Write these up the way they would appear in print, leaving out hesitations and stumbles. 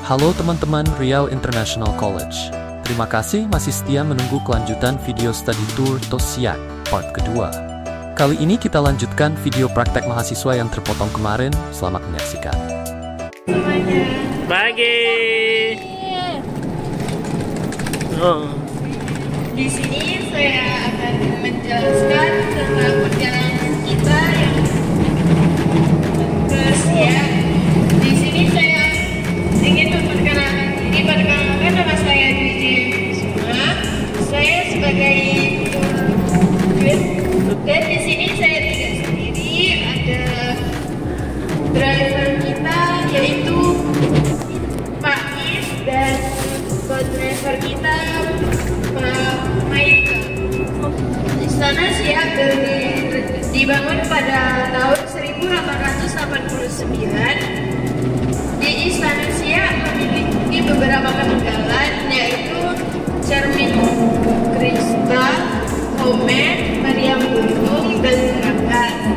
Halo teman-teman Riau International College. Terima kasih masih setia menunggu kelanjutan video study tour TOSIAC part kedua. Kali ini kita lanjutkan video praktek mahasiswa yang terpotong kemarin. Selamat menyaksikan. Semuanya. Pagi. Oh. Di sini saya akan menjelaskan tentang perjalanan kita yang ke Siak. Di sini saya ingin memperkenalkan diri. Perkenalkan, nama saya DJ Kusuma. Saya sebagai guide, dan di sini saya tidak sendiri. Ada driver kita yaitu Pak Is dan co-driver kita Pak Maika. Istana Siak dibangun pada tahun 1889. Di Istana Siak memiliki beberapa peninggalan, yaitu cermin kristal, komet, meriam gunung, dan gerakan.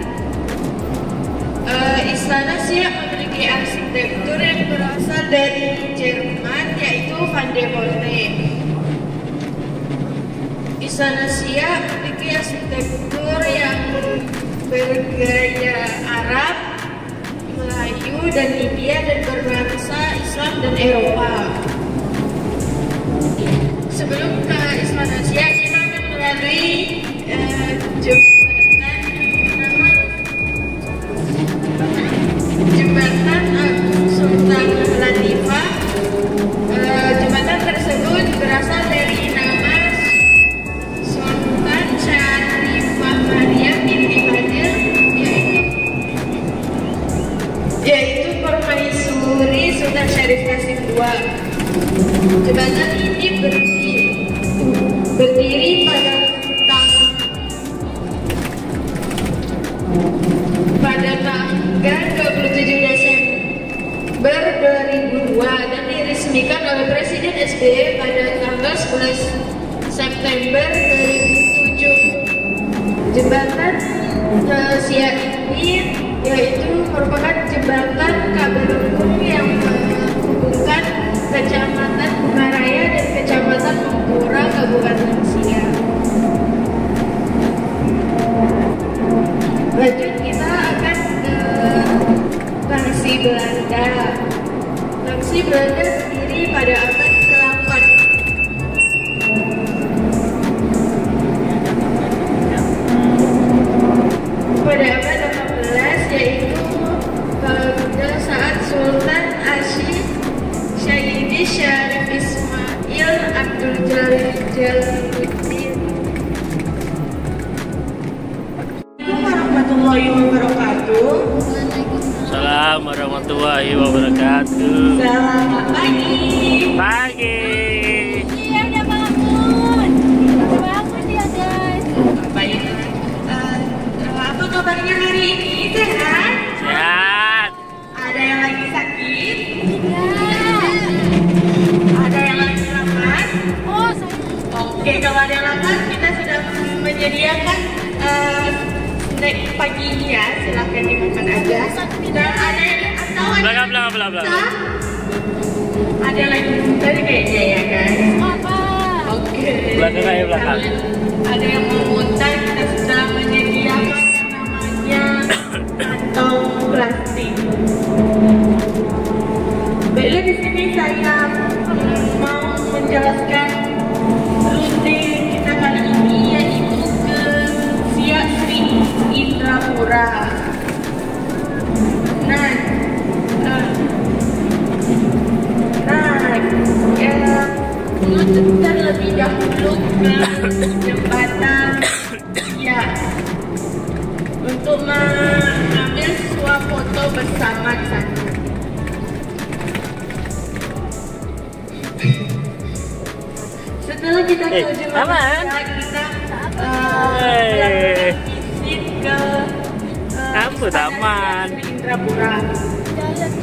Istana Siak memiliki arsitektur yang berasal dari Jerman, yaitu Van der Volte. Istana Siak memiliki arsitektur yang bergaya Arab, Melayu, dan India, dan berbangsa Islam dan Eropa. Sebelum ke Istana Siak, kita akan melalui jembatan Agung Sultan Latifah. Jembatan tersebut berasal dari nama Sultan Syarifah Maryam binti Fadil, yaitu Permaisuri Sultan Syarif Qasim II. Jembatan ini berdiri pada tanggal 27 Desember 2002 dan diresmikan oleh Presiden SBY pada tanggal 11 September 2007. Jembatan Siak ini yaitu merupakan jembatan kabel lengkung yang menghubungkan Kecamatan Bungaraya dan Kecamatan Mempura, Kabupaten Siak. Lanjut, kita akan ke Taksi Belanda. Taksi Belanda berdiri pada abad ke-8. Pada abad 18, yaitu pada saat Sultan Asyik Syahidi Syarif Ismail Abdul Jalaluddin. Warahmatullahi wabarakatuh. Assalamualaikum warahmatullahi wabarakatuh. Selamat pagi. Pagi. Iya, udah bangun. Udah bangun ya, guys. Baik. Apa kabarnya hari ini? Sehat? Sehat. Ada yang lagi sakit? Iya. Ada yang lagi lapar? Oh, saya. Oke, kalau ada yang lapar, kita sudah menyediakan snack pagi ya. Silahkan dimakan aja. Dan ada yang Belakang. Ada yang lagi tadi kayaknya ya, guys. Apa? Oke. Belakang aja, belakang. Ada yang mau muntah, kita sudah menyediakan yang namanya kantong plastik. Baiklah, di sini saya mau menjelaskan rute kita kali ini, yaitu ke Siak Sri Indrapura. Terlebih dahulu ke jembatan ya untuk mengambil swafoto bersama di sana. Setelah kita ke jembatan ya, kita melakukan visit ke Taman Sri Indrapura.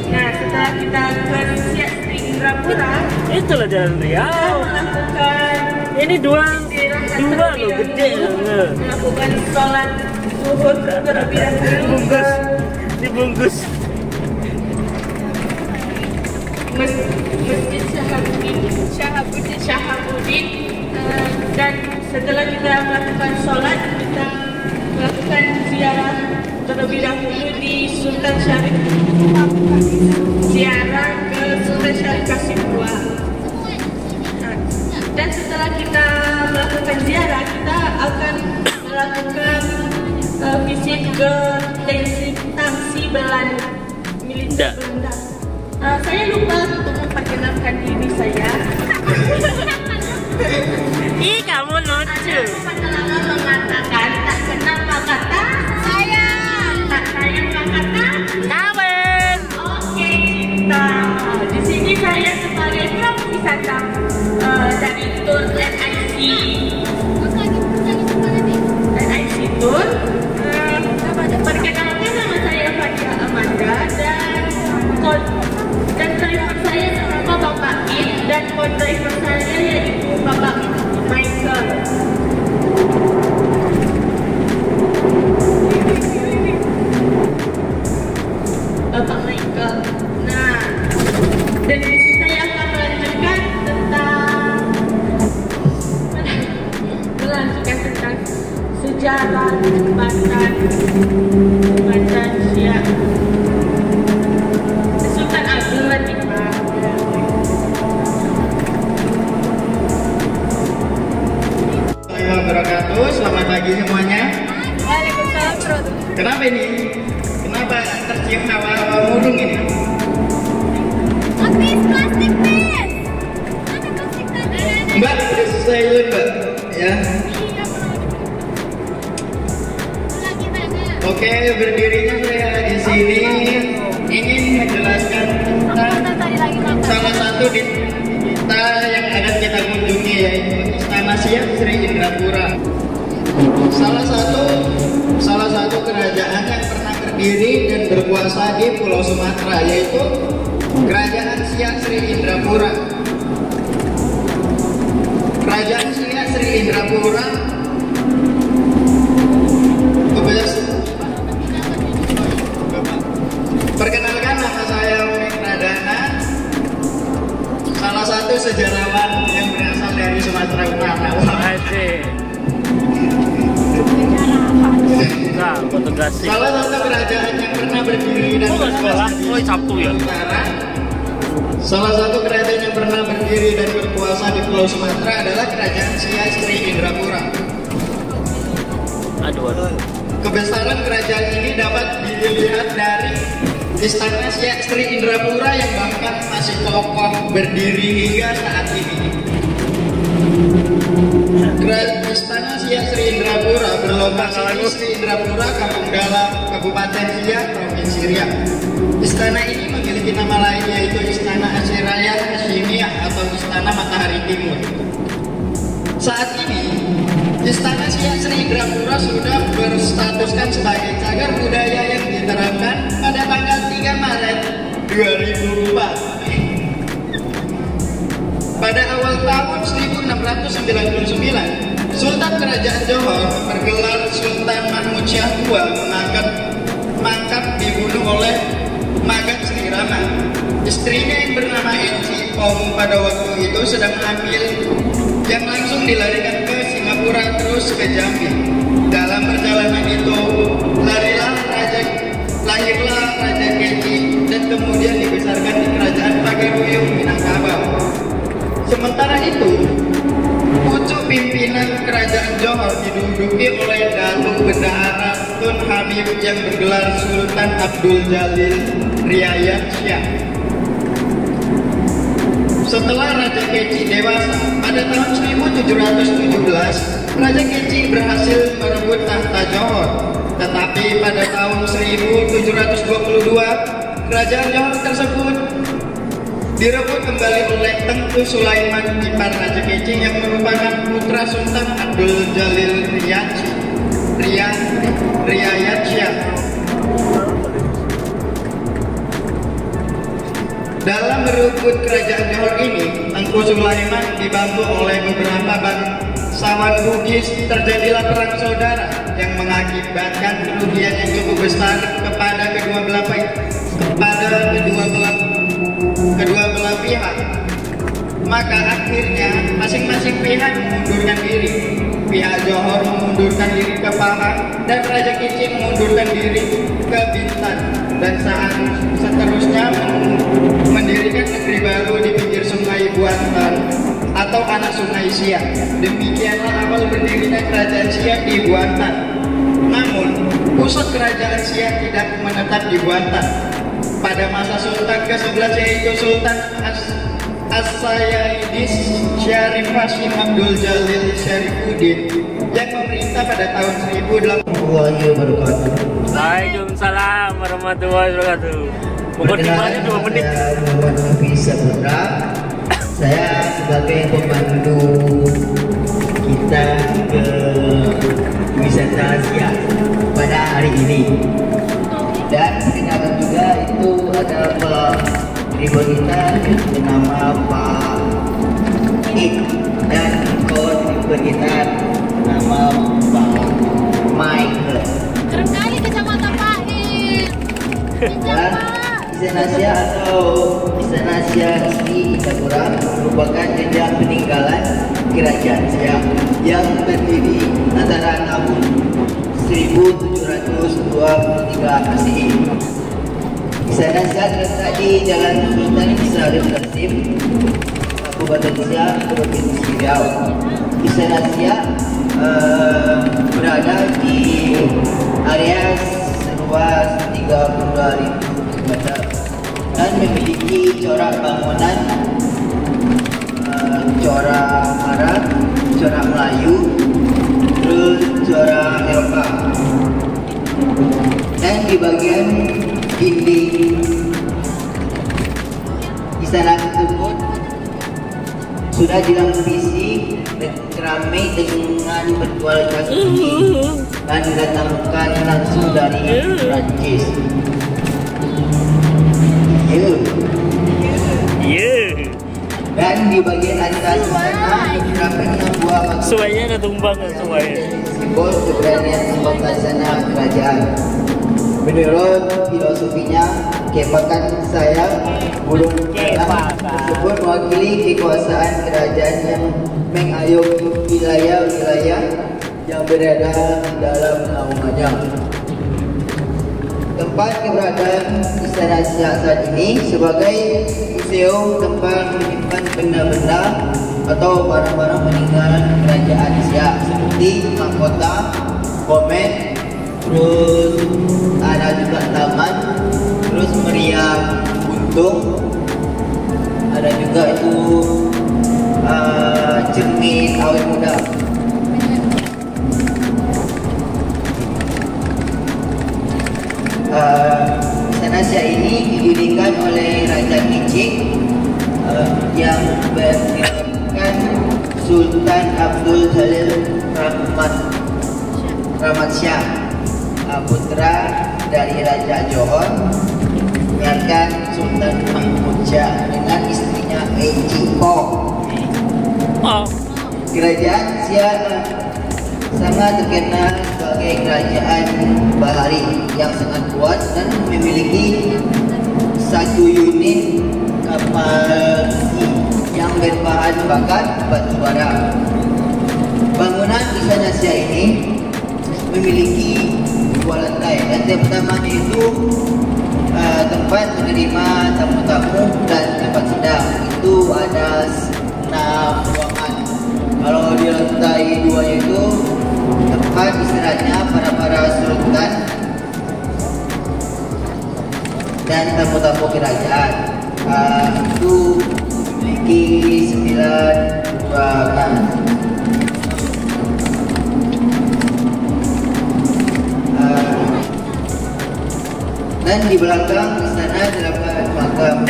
Nah, setelah kita ke Siak Sri Indrapura, Itulah jalan Riau. kita melakukan Ini dua istirahat loh, gede. melakukan sholat zuhur terlebih dahulu Dibungkus. Masjid Syahabuddin. Dan setelah kita melakukan sholat, kita melakukan ziarah terlebih dahulu di Sultan Syarif, ziarah ke Sultan Syarif Kasimua. Dan setelah kita melakukan ziarah, kita akan melakukan visit ke Tangsi Belanda, militer Belanda. Saya lupa untuk memperkenalkan diri saya. Ih, kamu lucu. Lama mengatakan tak kenal maka tak sayang, tak sayang maka tak Kawin. oke cinta. Di sini saya sebagai pelaku wisata dari tour NIC Tour. Perkenalkan, nama saya Fadia Amanda dan driver saya nama Bapak In, dan co-driver saya yaitu Bapak Michael. Bapak Michael. Nah, dan di sini saya akan melanjutkan tentang sejarah jembatan Siak Sultan Abdul Latif. Wabarakatuh, selamat pagi semuanya. Waalaikumsalam. Kenapa ini? Kenapa tercium hawa-hawa murung ini? Habis plastik, Miss. Mana plastik tadi? Mbak, udah selesai dulu Mbak, ya. Lagi mana? Oke, berdirinya saya di sini ingin menjelaskan tentang Tadi lagi makan. salah satu di kita yang akan kita kunjungi, yaitu Istana Siak Sri Indrapura. Salah satu kerajaan yang pernah berdiri dan berkuasa di Pulau Sumatera, yaitu Kerajaan Siak Sri Indrapura. Kerajaan Siak Sri Indrapura perkenalkan, nama saya Umi Pradana, salah satu sejarawan yang berasal dari Sumatera Utara. Asik. Nah, fotografi. Salah satu kerajaan yang pernah berdiri dan Oh, nggak sekolah? Oh, Sabtu ya? Utara. Salah satu kerajaan yang pernah berdiri dan berkuasa di Pulau Sumatera adalah Kerajaan Siak Sri Indrapura. Aduh. Kebesaran kerajaan ini dapat dilihat dari Istana Siak Sri Indrapura yang bahkan masih kokoh berdiri hingga saat ini. Istana Siak Sri Indrapura berlokasi di Sri Indrapura, Kampung Dalam, Kabupaten Siak, Provinsi Riau. Istana ini memiliki nama lain, yaitu Istana Asyiraya Hashimiyah atau Istana Matahari Timur. Saat ini, Istana Siak Sri Indrapura sudah berstatuskan sebagai cagar budaya yang diterapkan pada tanggal 3 Maret 2004. Pada awal tahun 1699, Sultan Kerajaan Johor bergelar Sultan Mahmud Syah II mangkat dibunuh oleh Magat Sri Rama. Istrinya yang bernama Enci Om pada waktu itu sedang hamil, yang langsung dilarikan ke Singapura terus ke Jambi. Dalam perjalanan itu lahirlah Raja Keci dan kemudian dibesarkan di Kerajaan Pagaruyung Minangkabau. Sementara itu, pucuk pimpinan Kerajaan Johor diduduki oleh Datuk Bendahara Tun Habib yang bergelar Sultan Abdul Jalil Riayat Syah. Setelah Raja Keci dewasa, pada tahun 1717, Raja Keci berhasil merebut tahta Johor. Tetapi pada tahun 1722, Kerajaan Johor tersebut direbut kembali oleh Tengku Sulaiman ipar Raja Keci yang merupakan putra Sultan Abdul Jalil Riayat Syah. Dalam merebut Kerajaan Johor ini, Tengku Sulaiman dibantu oleh beberapa bangsawan Bugis. Terjadilah perang saudara yang mengakibatkan kerugian yang cukup besar kepada kedua belah pihak. Maka akhirnya masing-masing pihak mengundurkan diri. Pihak Johor mengundurkan diri ke Pahang dan Raja Kicing mengundurkan diri ke Bintan. Dan saat seterusnya mendirikan negeri baru di pinggir sungai Buantan atau anak sungai Siak. Demikianlah awal berdirinya kerajaan Siak di Buantan. Namun, pusat kerajaan Siak tidak menetap di Buantan. Pada masa Sultan ke-11 yaitu Sultan As-Sayyidis Syarif Hashim Abdul Jalil Syarifuddin yang memerintah pada tahun 1800. Waalaikumsalam warahmatullahi wabarakatuh. Mukadimahnya 2 menit. Saya Muhammad Hafiz Saputra. Saya sebagai pemandu kita ke wisata Asia pada hari ini. Dan perkenalkan juga itu ada Pak Ribu kita yang bernama Pak Ik dan kawan Ribu kita nama Pak Michael. Keren kali kecamatan Pak Ik. Dan Istana Asia atau Istana Asia di Indrapura merupakan jejak peninggalan kerajaan Siak yang berdiri antara tahun 1723 Masehi. Istana Siak terletak di Jalan Sultan Syarif Qasim, Kabupaten Siak, Provinsi Riau. Istana Siak berada di area seluas 32.000 meter dan memiliki corak bangunan corak Arab, corak Melayu, terus corak Eropah. Dan di bagian dinding istana tersebut sudah dilapisi keramik dengan berkualitas tinggi dan didatangkan langsung dari Perancis. Dan di bagian atas istana terdapat 6 buah batu Suainya ada tumbang kan suai. simbol keberanian pembangkang kerajaan. Menurut filosofinya, kepakan saya burung elang tersebut mewakili kekuasaan kerajaan yang mengayomi wilayah-wilayah yang berada dalam naungannya. Tempat keberadaan Istana Siak saat ini sebagai museum tempat menyimpan benda-benda atau barang-barang peninggalan kerajaan Siak seperti mahkota, komen, terus ada juga taman, terus meriam buntung, ada juga itu cermin awet muda. Istana Siak ini didirikan oleh Raja Kicing yang bernamakan Sultan Abdul Jalil Rahmat Shah, putra dari Raja Johor, dan Sultan Mahmud Shah dengan istrinya Ejiko. Kerajaan Siak sangat terkenal sebagai kerajaan bahari yang sangat kuat dan memiliki satu unit kapal yang berbahan bakar batu bara. Bangunan Istana Siak ini memiliki 2 lantai. Lantai pertama itu tempat menerima tamu-tamu dan tempat sidang. Itu ada 6 ruangan. Kalau di lantai 2 itu tempat istirahatnya para sultan dan tamu-tamu kerajaan. Itu memiliki 9 ruangan. Dan di belakang istana terdapat makam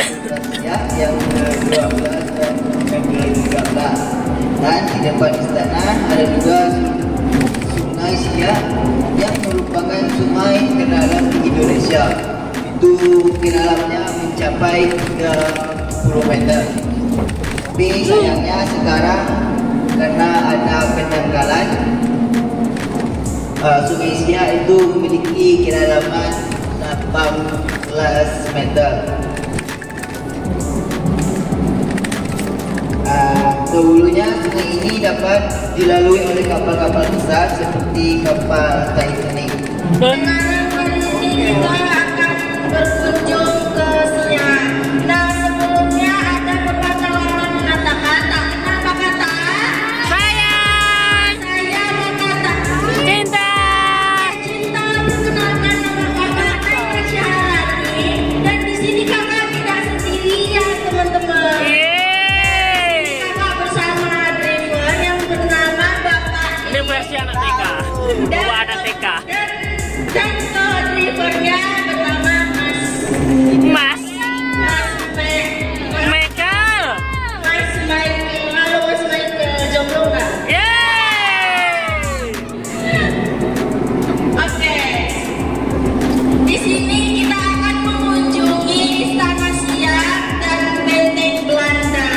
Siak yang ke-12 dan yang ke-13. Dan di depan istana ada juga Sungai Siak yang merupakan sungai terdalam di Indonesia. Itu kedalamnya mencapai 30 meter. Tapi sayangnya sekarang karena ada pendangkalan, Sungai Siak itu memiliki kedalaman 18 meter. Dahulunya sungai ini dapat dilalui oleh kapal-kapal besar seperti kapal Titanic. Sekarang kali ini kita akan berkunjung ke Siak. Nah, sebelumnya ada pepatah orang mengatakan, tak kenal maka tak sayang. Saya mengatakan Cinta. cinta. Perkenalkan nama kakak Naima Syahrani. Dan di sini kakak tidak sendirian, teman-teman. Kakak bersama driver yang bernama Bapak Ini versi anak TK. Bawa anak TK. dan drivernya bernama Mas Michael. Mas Michael. Halo Mas Michael, jomblo nggak? Yeay. Oke. Di sini kita akan mengunjungi Istana Siak dan Benteng Belanda.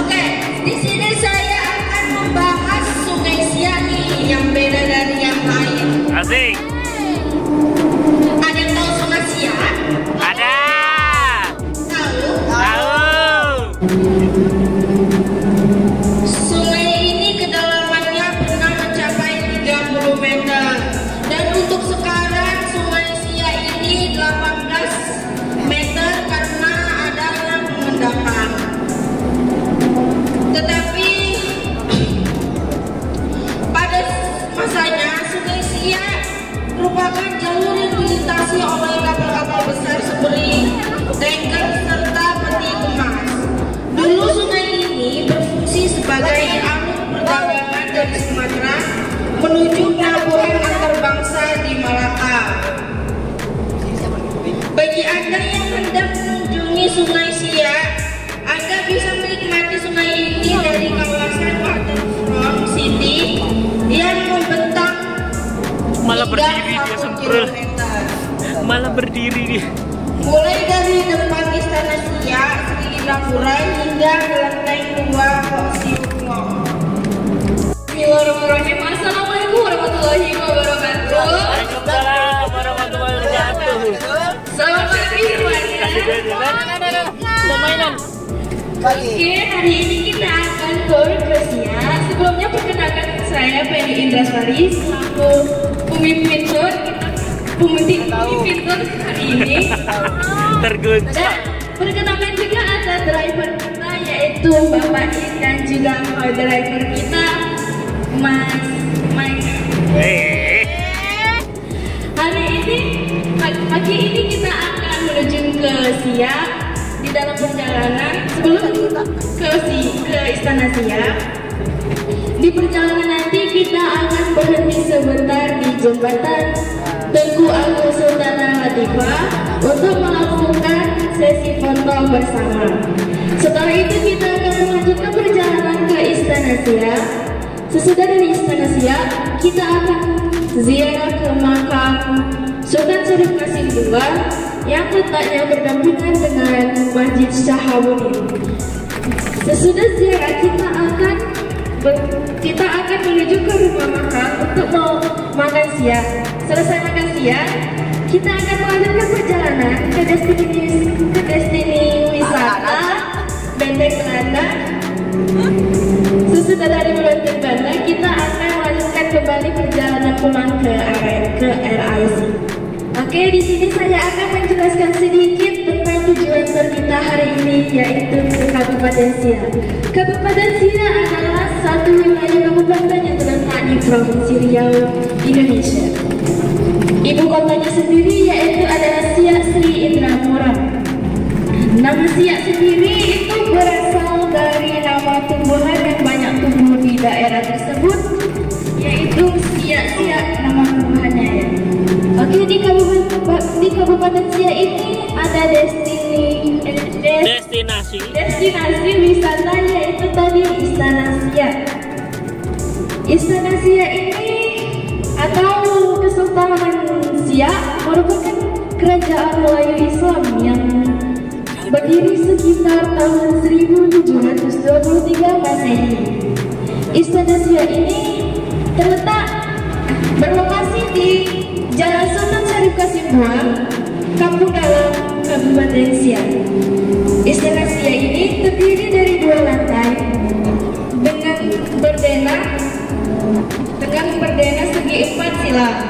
Oke, di sini saya akan membahas Sungai Siak nih yang beda dari yang lain. Asik. Ada yang tahu Sungai Siak? Ada. Tahu? Tahu. Sungai ini kedalamannya pernah mencapai 30 meter. Dan untuk sekarang Sungai Siak ini 18 meter karena adanya pengendapan. Tetapi pada masanya Sungai Siak merupakan jalur yang dilintasi oleh kapal-kapal besar seperti tanker serta peti kemas. Dulu sungai ini berfungsi sebagai alur perdagangan dari Sumatera menuju pelabuhan antar bangsa di Malaka. Bagi Anda yang hendak mengunjungi Sungai Siak, Anda bisa menikmati sungai ini dari kawasan Waterfront City yang membentang Malah hingga berdiri dia 1 semprul. kilometer. Malah berdiri dia. Mulai dari depan Istana Siak, Sri Indrapura hingga ke lantai 2 Siukno. Bismillahirrahmanirrahim. Assalamualaikum warahmatullahi wabarakatuh. Waalaikumsalam warahmatullahi wabarakatuh. Selamat pagi semuanya. Ada mainan. Oke, hari ini kita akan ke Siak. Sebelumnya perkenalkan saya Penny Indrasari selaku pemimpin tour hari ini. Terguncang. Dan perkenalkan juga ada driver kita yaitu Bapak Is dan juga co-driver kita Mas Mike. Hari ini pagi ini kita akan menuju ke Siak. Di dalam perjalanan sebelum ke Istana Siak, di perjalanan nanti kita akan berhenti sebentar di jembatan Tengku Agung Sultan Latifah untuk melakukan sesi foto bersama. Setelah itu kita akan melanjutkan perjalanan ke Istana Siak. Sesudah dari Istana Siak, kita akan ziarah ke makam Sultan Syarif Qasim II yang letaknya berdampingan dengan Masjid Shahabuddin. Sesudah ziarah kita akan menuju ke rumah makan untuk mau makan siang. Selesai makan siang, kita akan melanjutkan perjalanan ke destinasi wisata Benteng Belanda. Sesudah dari Benteng Belanda, kita akan melanjutkan kembali perjalanan pulang ke RIC. Oke, di sini saya akan menjelaskan sedikit tentang tujuan tour kita hari ini, yaitu ke Kabupaten Siak. Kabupaten Siak adalah satu wilayah kabupaten yang terletak di Provinsi Riau, Indonesia. Ibu kotanya sendiri yaitu adalah Siak Sri Indrapura. Nama Siak sendiri itu berasal dari nama tumbuhan yang banyak tumbuh di daerah tersebut, yaitu siak-siak nama tumbuhannya ya. Oke, di Kabupaten Siak ini ada destinasi wisata yaitu tadi Istana Siak. Istana Siak ini atau Kesultanan Siak merupakan kerajaan Melayu Islam yang berdiri sekitar tahun 1723 Masehi. Istana Siak ini berlokasi di Jalan Sultan Syarif Qasim II, Kampung Dalam, Kabupaten Siak. Istana Siak ini terdiri dari 2 lantai Islam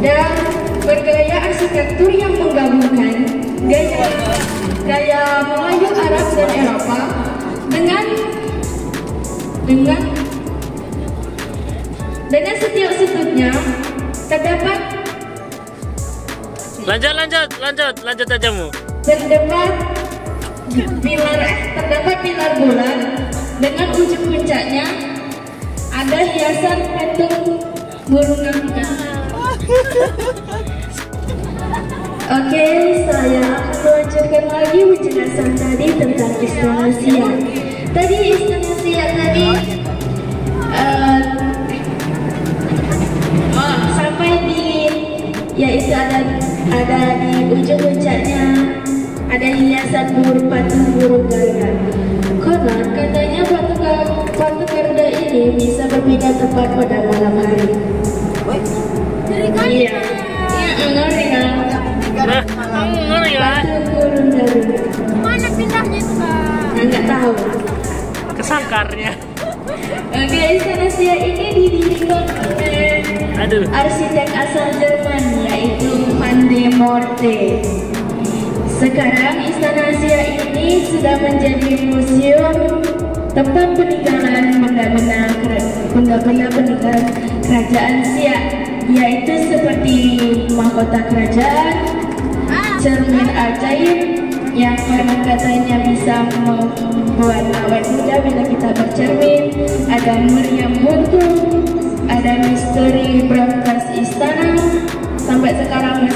dan bergaya arsitektur yang menggabungkan gaya Melayu, Arab, dan Eropa dengan setiap sudutnya terdapat lanjut ajamu. terdapat pilar bulan dengan ujung puncaknya ada hiasan patung burung garuda. Oke, saya akan melanjutkan lagi penjelasan tadi tentang Istana Siak. Tadi Istana Siak tadi sampai di, yaitu ada di ujung puncaknya ada hiasan patung burung garuda. Konon katanya patung garuda ini bisa berpindah tempat pada malam hari. Iya, ngeri kan? Ngeri kan? Patung burung garuda. Mana pindahnya itu, Kak? Nggak tahu. Kesangkarnya. Oke, Istana Siak ini didirikan oleh arsitek asal Jerman yaitu Van de Morte. Sekarang Istana Siak ini sudah menjadi museum tempat peninggalan benda-benda peninggalan kerajaan Siak, yaitu seperti mahkota kerajaan, cermin ajaib yang konon katanya bisa membuat awet muda bila kita bercermin, ada meriam buntung, ada misteri brankas istana, sampai sekarang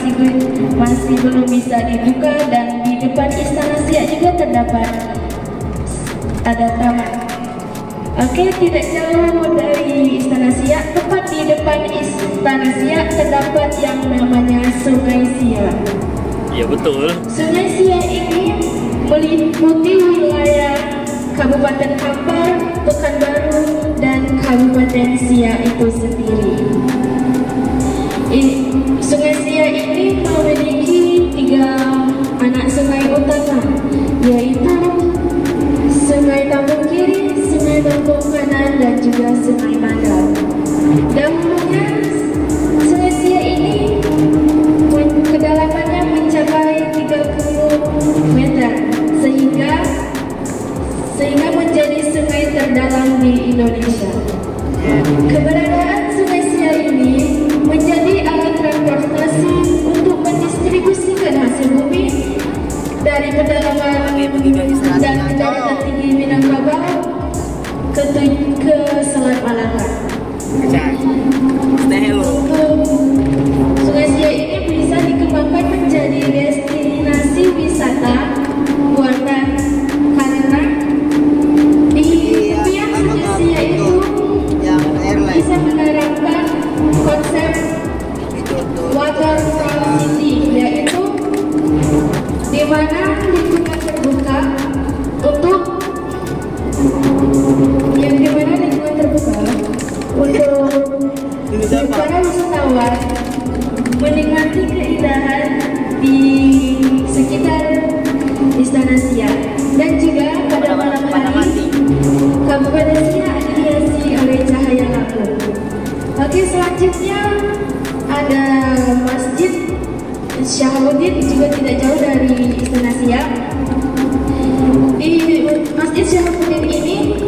masih belum bisa dibuka, dan di depan Istana Siak juga terdapat ada taman. Oke, tidak jauh dari Istana Siak, tepat di depan Istana Siak terdapat yang namanya Sungai Siak. Iya betul. Sungai Siak ini meliputi wilayah Kabupaten Kampar, Pekanbaru, dan Kabupaten Siak itu sendiri. Sungai Siak ini memiliki 3 anak sungai utama, yaitu Sungai Tambung Kiri, Sungai Tambung Kanan, dan juga Sungai Mandar. Dahulunya Sungai Siak ini kedalamannya mencapai 30 meter sehingga menjadi sungai terdalam di Indonesia. Keberadaan Sungai Siak ini menjadi alat transportasi untuk mendistribusikan hasil bumi dari pedalaman dan daratan tinggi Minangkabau ke Selat Malaka. Sungai Siak ini bisa dikembangkan menjadi destinasi wisata buatan karena di tepian Sungai Siak itu bisa menerapkan konsep waterfront city, yaitu di mana lingkungan terbuka untuk para wisatawan menikmati keindahan di sekitar Istana Siak, dan juga pada malam hari Kabupaten Siak dihiasi oleh cahaya lampu. Oke, selanjutnya ada Masjid Syahabuddin, juga tidak jauh dari Istana Siak. Di Masjid Syahabuddin ini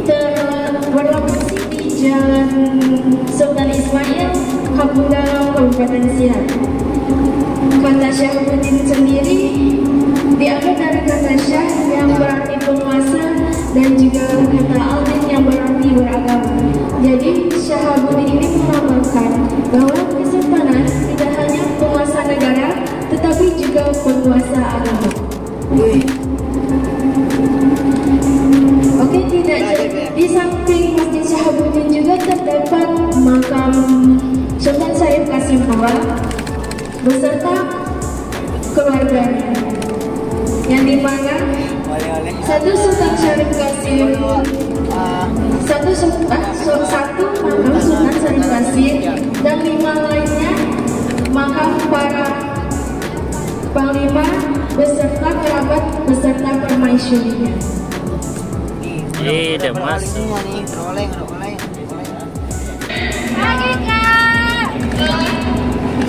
berlokasi di Jalan Sultan Ismail, Kampung Dalam, Kabupaten Siak. Kata Syahabuddin sendiri diambil dari kata Syah yang berarti penguasa, dan juga kata Aldin yang berarti beragama. Jadi Syahabuddin ini melambangkan bahwa kesultanan tidak hanya penguasa negara, tetapi juga penguasa agama. Oke, tidak di samping Masjid Syahabuddin juga terdapat makam Sultan Syarif Qasim II beserta keluarganya, yang dimana satu Sultan Syarif Qasim, satu makam Sultan Syarif Qasim, dan 5 lainnya makam para panglima beserta kerabat beserta permaisurinya. Udah masuk. Pagi Kak.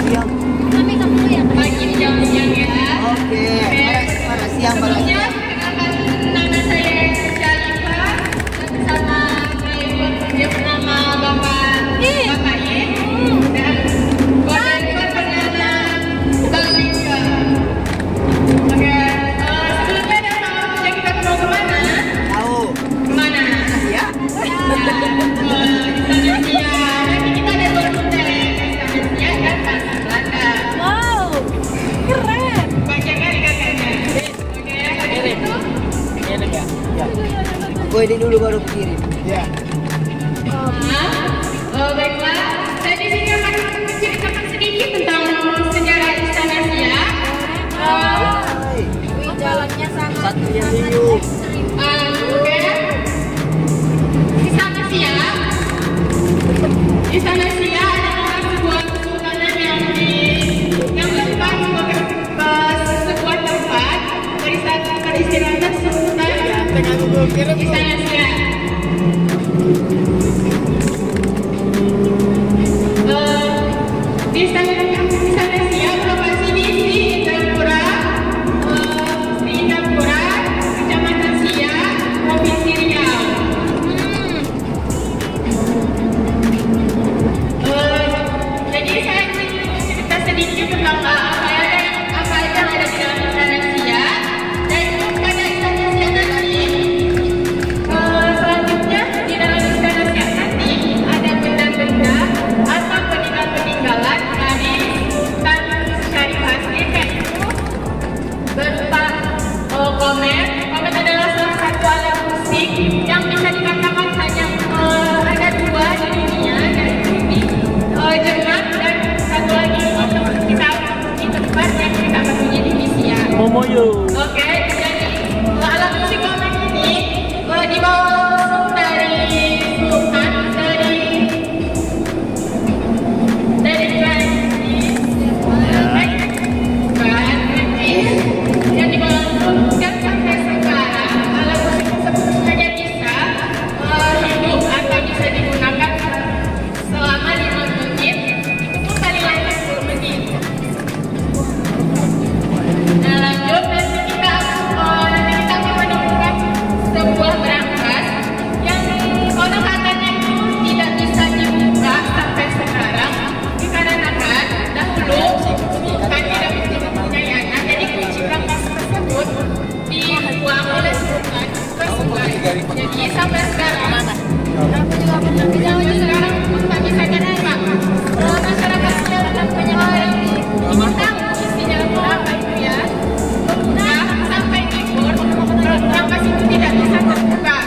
Siang. Kami kamu ya. Pagi jam-jam ya. Oke. Pada siang, pada Sebelumnya, siang. perkenalkan nama saya Jalika bersama driver yang bernama Bapak Y dan koordinator bernama Bang Rika. Oke, sebelumnya ada tahu sejak kita mau kemana? Tahu. Kemana? Ya. Nanti kita ada dua rute, Indonesia dan Belanda. Wow. Keren. Banyak kali kakaknya. Oke, habis itu Enak ya? Gue ini dulu baru kirim. Ya. Baiklah, saya di sini akan menceritakan sedikit tentang sejarah Istana Siak. Wih, jalannya sangat Satunya dulu. Oke, Istana Siak. Istana Siak adalah sebuah kesultanan yang letak ke sebuah tempat peristirahatan sultan Istana Siak. Di Istana Siak berlokasi di Indrapura, Kecamatan Siak, Provinsi Riau. Jadi saya cerita sedikit tentang apa yang ada di dalam Istana Siak. Dan pada Istana Siak nanti, selanjutnya di dalam Istana Siak nanti ada benda-benda atau peninggalan dari Sultan Syarif Hasim, yaitu berupa komet. Komet adalah salah satu alat musik yang bisa dikatakan hanya ada dua di dunia, yaitu di Jerman dan satu lagi di tempat yang kita punya di Siak. Momoyo. Oke, jadi alat musik komet ini dibawa langsung dari Sultan dari Prancis, yang dibawa langsung dan sampai sekarang alat musik tersebut hanya bisa hidup atau bisa digunakan selama 5 menit untuk kali lagi 10 menit. Nah, lanjut nanti kita akan menemukan sebuah berangkas yang konon katanya itu tidak bisa dibuka sampai sekarang dikarenakan dahulu Sultan tidak mempunyai anak, jadi kunci berangkas tersebut dibuang oleh Sultan ke sungai. Jadi sampai sekarang sekarang pun tak bisa dibuka. Masyarakat yang penyelenggara ini tahu isinya apa itu ya. Nah, sampai timur berangkas itu tidak bisa terbuka.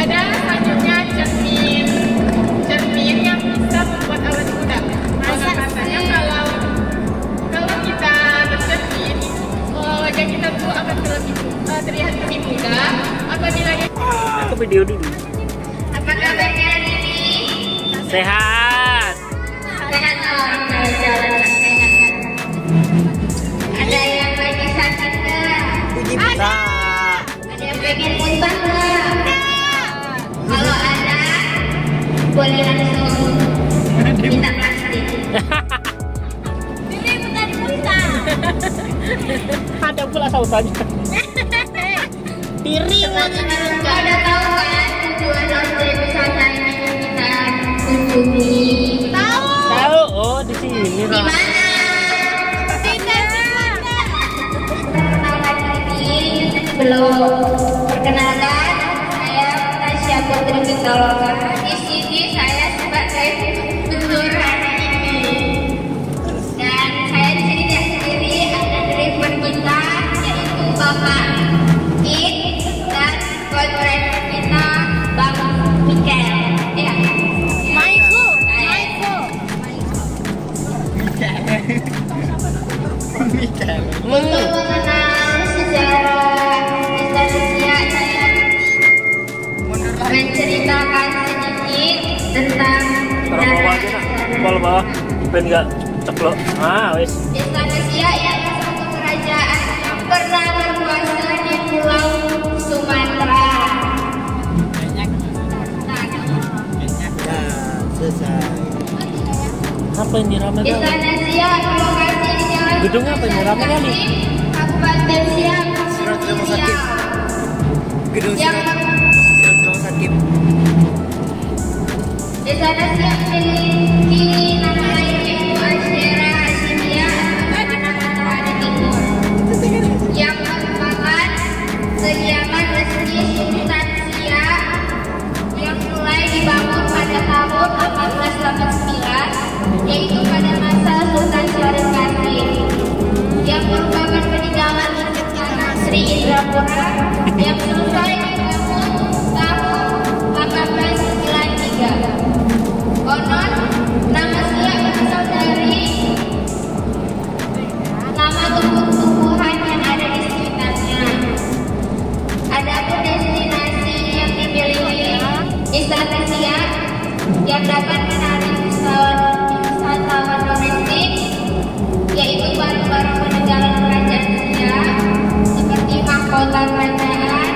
Ada selanjutnya cermin yang bisa membuat awet muda. Katanya kalau kita bercermin, wajah kita tuh akan terlihat lebih muda apabila Aku video dulu. apa kabarnya hari ini? Sehat. Sehat jalan sehat. Ada yang lagi sakit nggak? Ada. Ada yang pengen muntah nggak? Kalau ada, boleh langsung minta plastik. Ini bukan muntah. Ada pula sautannya. Tiri. Kau udah tahu kan tujuan objek wisata ini yang kita kunjungi? Tahu. Tahu? Oh, di sini. Di mana? Perkenalkan diri, belum perkenalkan, saya Tasya Putri Pitaloka. Di sini saya sebagai tutur hari ini. Dan saya di sini tidak sendiri, ada driver kita yaitu Bapak It dan koordinator kita Bang Mikel. Ya. Maiko. Untuk mengenal sejarah Indonesia, saya menceritakan sedikit tentang Taruh bawah aja nak. Bawah bawah. Ben enggak ceplok. Ah, wis. Indonesia ialah satu kerajaan yang pernah berkuasa di Pulau Sumatera. Apa ini rame kali? Istana Siak berlokasi di Jalan Gedungnya apa ini? Rame kali? Kabupaten Siak, Sirat Rumah Sakit. Gedung yang Sirat Rumah Sakit. Istana Siak memiliki nama lain yaitu Asyera Hashimia atau anak Matahari Timur, yang merupakan kediaman resmi Sultan Siak yang mulai dibangun pada tahun 1889, yaitu pada masa Sultan Syarif Kasim, yang merupakan peninggalan Istana Sri Indrapura yang selesai dibangun tahun 1893. Konon, nama Siak berasal dari nama tumbuh-tumbuhan yang ada di sekitarnya. Adapun destinasi yang dimiliki Istana Siak yang dapat menarik wisatawan domestik, yaitu barang-barang peninggalan kerajaan Siak seperti mahkota kerajaan,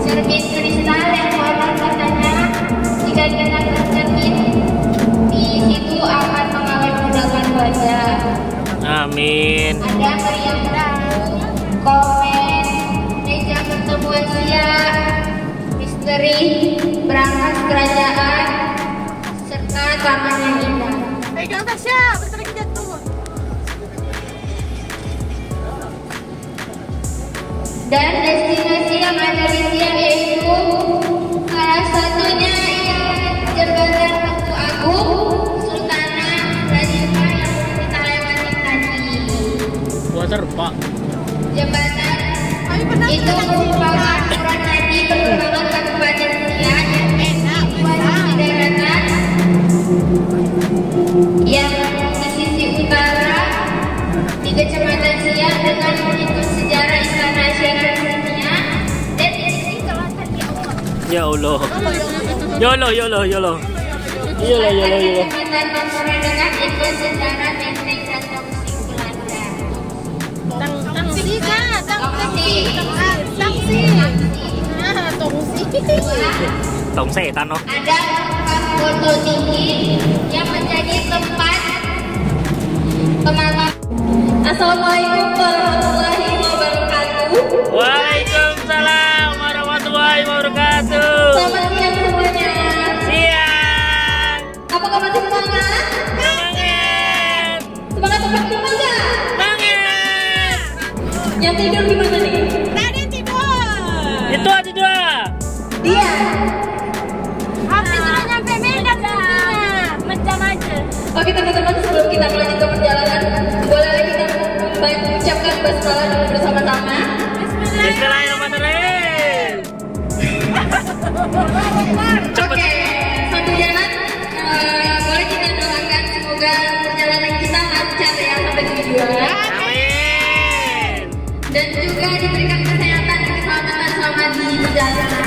serbit kristal yang konon katanya jika kita tercermin di situ akan mengawet mudahkan wajah. Amin. Ada meriam bambu, komen, meja pertemuan Siak, misteri, berangkas kerajaan, serta taman yang indah. Pegang Tasya, bentar lagi jatuh. Dan destinasi yang ada di Siak yaitu salah satunya ialah Jembatan Tugu Agung Sultanah Rajipa yang kita lewati tadi. Water Pak. Jembatan itu merupakan ukuran nadi perkembangan Kabupaten Siak yang dibuat di daratan yang di sisi utara di Kecamatan Siak dengan mengikut sejarah Istana Asyera Hashimia, dan di sisi selatan Ya Allah. Yolo. Jembatan Pampura dengan ikut sejarah benteng dan tongsi Belanda. Tangsi kah? Tongsi. Tong setan oh. Ada tempat foto tinggi yang menjadi tempat pemakaman. Assalamualaikum warahmatullahi wabarakatuh. Waalaikumsalam warahmatullahi wabarakatuh. Selamat siang semuanya. Siang. Apakah masih semangat? Semangat. Semangat tempat rumah nggak? Semangat. Yang tidur gimana nih? Tadi tidur. Itu ada dua. Dia. Hampir sudah nyampe Medan sepertinya. Macam aja. Oke teman-teman, sebelum kita melanjutkan perjalanan, boleh kita mengucapkan basmalah dulu bersama-sama. Bismillahirrahmanirrahim. Oke, sambil jalan, boleh kita doakan semoga perjalanan kita lancar ya sampai tujuan. Amin. Dan juga diberikan kesehatan dan keselamatan selama di perjalanan.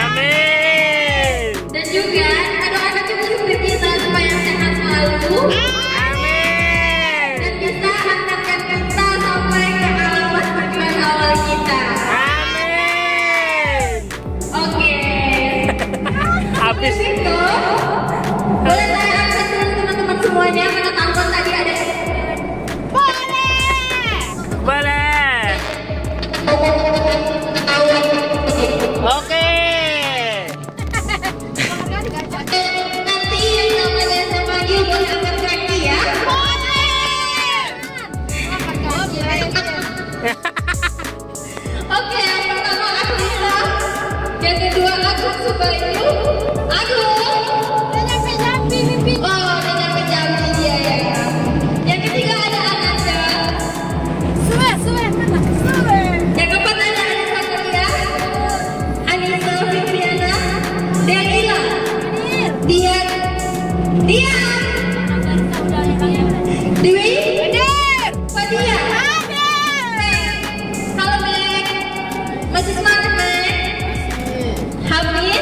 Amin. Dan juga kita doakan juga supir kita supaya sehat selalu. Amin. Dan bisa antarkan kita sampai ke alamat tujuan awal kita. Amin. Oke. Habis. Begitu. Boleh saya angkat dulu teman-teman semuanya mana tampon tadi ada. Boleh. Oke. Nanti yang namanya saya panggil boleh angkat kaki ya. Oke, yang pertama Aglisa, yang kedua Agung Subayu, Agung. Udah nyampe Jambi. Oh, udah nyampe Jambi dia ya. Yang ketiga ada Ananda. Suwe, mana? Suwe. Yang keempat ada Anissa Kuliah, Anissa Fikriana, Delila, Dian, Dewi, Fadia, halo Black, masih semangat Black, Hafiz,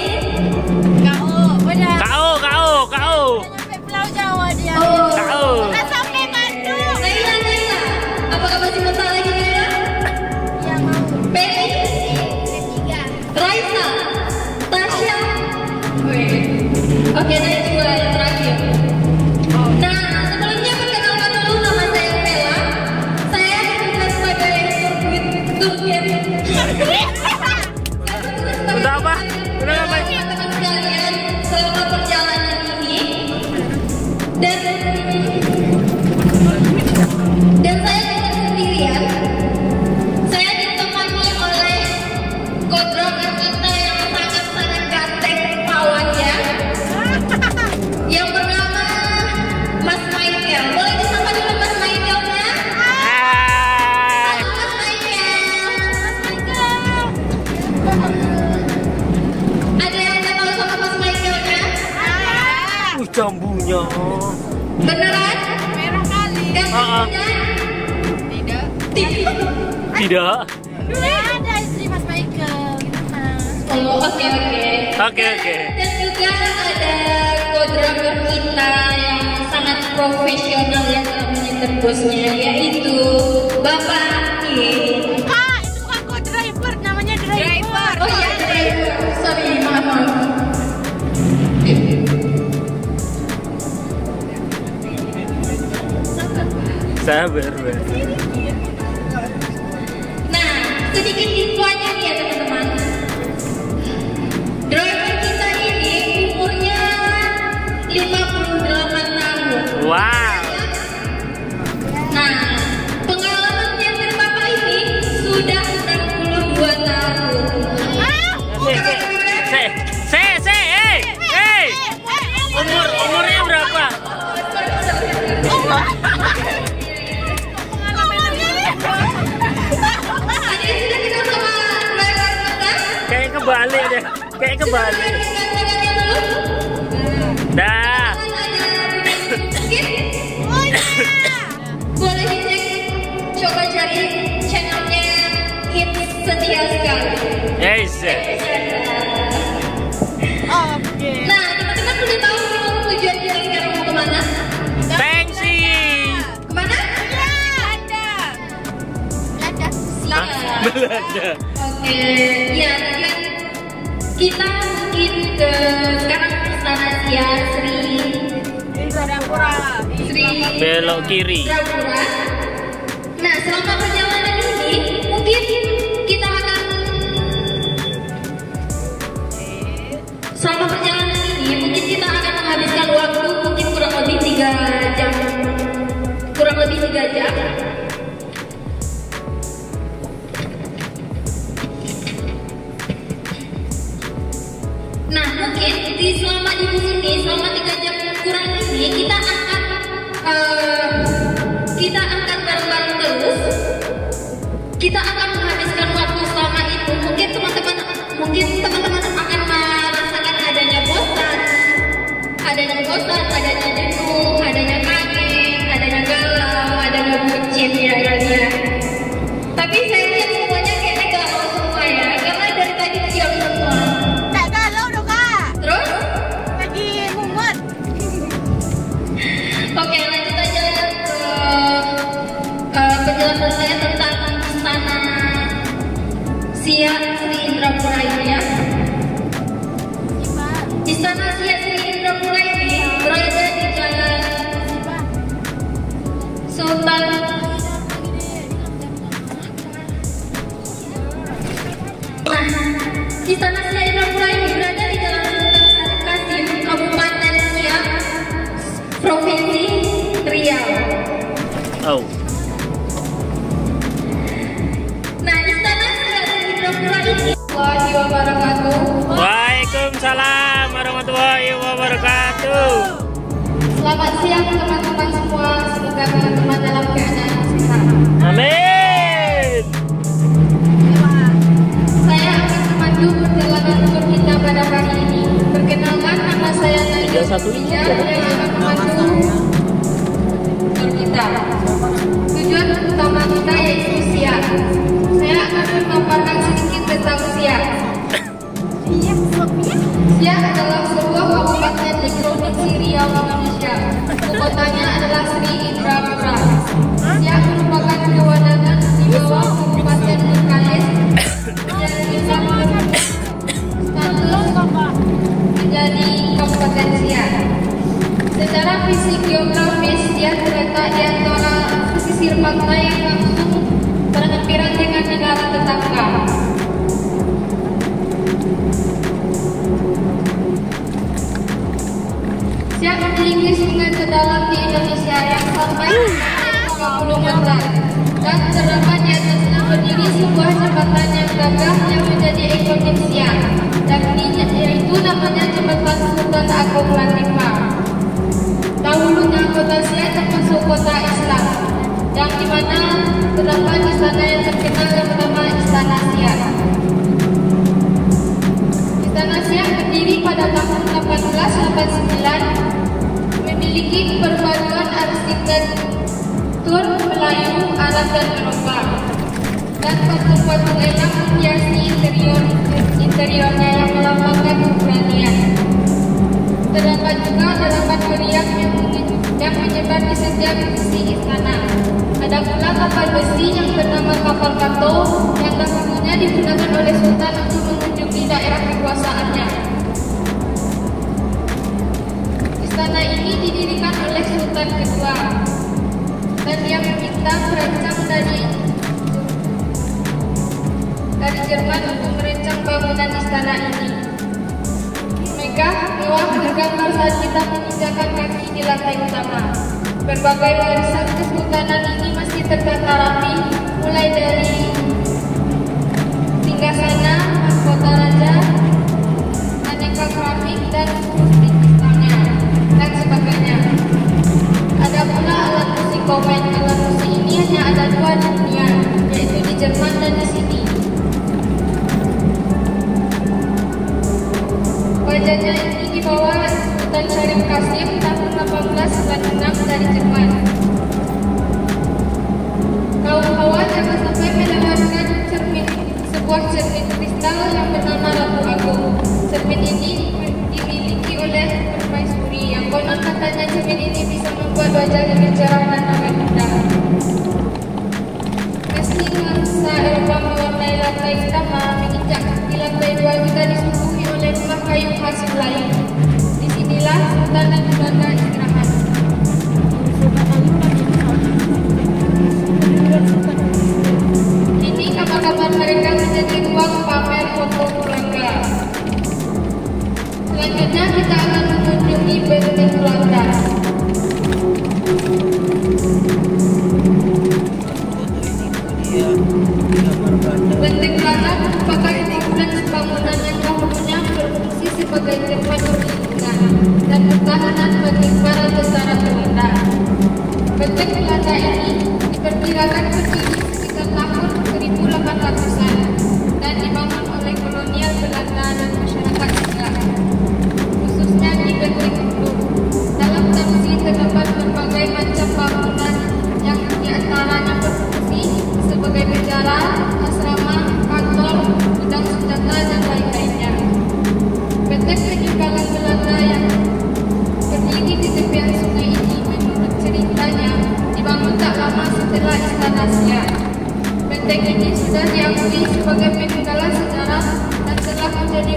Beneran? Merah kali. Tidak. Tidak. Ada istri Mas Michael. Oh, oke. Oke. Dan juga ada kodramer kita yang sangat profesional yang namanya bosnya, yaitu Bapak I. Kak, itu bukan kok driver, namanya driver. Oh iya, driver. Sorry, maaf. Sabar. Nah, sedikit info aja nih ya teman-teman. Driver kita ini umurnya 58 tahun. Wow. Nah, pengalamannya dari Bapak ini sudah 62 tahun. Umurnya berapa? Ada yang sudah kenal sama driver kita? Kayak kebalik deh. Kayak kebalik. Tangannya dulu. Dah. Boleh dicek, coba cari channelnya Hits Setia Sekali. Yes. Oke. Nah, teman-teman udah tahu mau tujuan kita sekarang mau kemana? Thanks. Kemana? Ada. Belanda. Oke, ya tadi kan kita mungkin ke sekarang Istana Sia Sri Belok kiri. Indrapura. Nah, selama perjalanan ini mungkin kita akan menghabiskan waktu mungkin kurang lebih 3 jam. Kurang lebih 3 jam. Nah, mungkin selama di sini, selama 3 jam kurang ini kita akan bareng-bareng terus. Kita akan menghabiskan waktu selama itu. Mungkin teman-teman akan merasakan adanya bosan, adanya jenuh, adanya kaget, adanya galau, adanya bucin ya kali ya. Tapi saya lihat semuanya kayaknya galau semua ya, karena dari tadi diam semua. Tak galau dong Kak. Terus? Lagi mumet. Oke, lanjut aja ke penjelasan saya tentang Istana Sia Sri Indrapura ini ya. Istana Sia Sri Indrapura ini berada di Jalan Sultan Istana Sia Indrapura ini berada di Jalan Sultan Syarif Qasim, Kabupaten Siak, Provinsi Riau. Oh. Nah, Istana Sia Sri Indrapura ini Wahai wabarakatuh. Waalaikumsalam warahmatullahi wabarakatuh. Selamat siang teman-teman semua. Semoga teman-teman dalam keadaan sehat. Amin. Saya akan memandu perjalanan tur kita pada hari ini. Perkenalkan, nama saya Nadia Sofia yang akan memandu tur kita. Tujuan utama kita yaitu Siak. Saya akan memaparkan sedikit tentang Siak. Siak adalah sebuah kabupaten di Provinsi Riau, Indonesia. Ibukotanya adalah Sri Indrapura. Siak merupakan kewadangan di bawah Kabupaten Bengkalis dan bisa status menjadi Kabupaten Siak. Secara fisik geografis, Siak terletak di antara pesisir pantai yang langsung berhadapan dengan negara tetangga. Siak memiliki sungai terdalam di Indonesia yang sampai 20 meter dan terdapat di atasnya berdiri sebuah jembatan yang gagah yang menjadi ikonik Siak, yaitu namanya Jembatan Sultan Agung Latifah. Dahulunya kota Siak termasuk kota Islam, yang dimana terdapat istana yang terkenal yang bernama Istana Siak. Istana Siak berdiri pada tahun 1889, memiliki Memiliki perpaduan arsitektur Melayu, Arab dan Eropa, dan patung-patung elang menghiasi interiornya yang melambangkan keberanian. Terdapat juga deretan meriam yang menyebar di setiap sisi istana. Ada pula kapal besi yang bernama kapal Kato yang dahulunya digunakan oleh Sultan untuk mengunjungi daerah kekuasaannya. Istana ini didirikan oleh Sultan kedua dan dia meminta perancang dari Jerman untuk merancang bangunan istana ini. Megah, mewah, bergambar saat kita menginjakan kaki di lantai utama. Berbagai warisan kesultanan ini masih tertata rapi, mulai dari singgasana, mahkota raja, aneka keramik dan musik kristalnya, dan sebagainya. Ada pula alat musik komen. Alat musik ini hanya ada dua di dunia, yaitu di Jerman dan di sini. Wajahnya ini dibawa Sultan Syarif Qasim tahun 1896 dari Jerman. Kaum Hawa jangan sampai melewatkan sebuah cermin kristal yang bernama Ratu Agung. Cermin ini dimiliki oleh permaisuri yang konon katanya cermin ini bisa membuat wajah lebih cerah dan awet muda. Meski nuansa Eropa mewarnai lantai utama, menginjak di lantai 2 juga disuguhi oleh rumah kayu khas Melayu. Disinilah Sultan dan keluarga istirahat. Kini kamar-kamar mereka menjadi ruang pamer foto keluarga. Selanjutnya kita akan mengunjungi benteng Belanda. Benteng Belanda merupakan kompleks bangunan yang dahulunya berfungsi sebagai tempat perlindungan dan pertahanan bagi para tentara Belanda. Benteng Belanda ini diperkirakan berdiri sekitar tahun 1800-an dan dibangun oleh kolonial Belanda dan masyarakat juga, khususnya di Benteng Hulu. Dalam tafsir terdapat berbagai macam bangunan yang diantaranya berfungsi sebagai penjara, asrama, kantor, gudang senjata dan lain-lainnya. Benteng peninggalan Belanda yang berdiri di tepian sungai ini menurut ceritanya dibangun tak lama setelah Istana Siak. Benteng ini sudah diakui sebagai peninggalan sejarah dan telah menjadi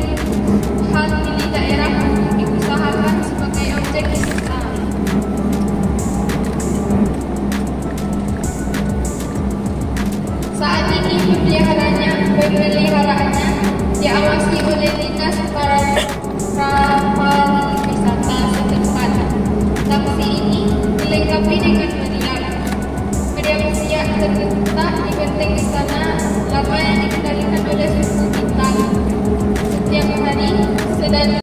hal milik daerah untuk diusahakan sebagai objek wisata. Saat ini pemeliharaannya diawasi oleh dinas pariwisata setempat. Taksi ini dilengkapi dengan meriam. Meriam Siak terletak di benteng istana lama yang dikendalikan oleh suku Bintang. Setiap hari sedang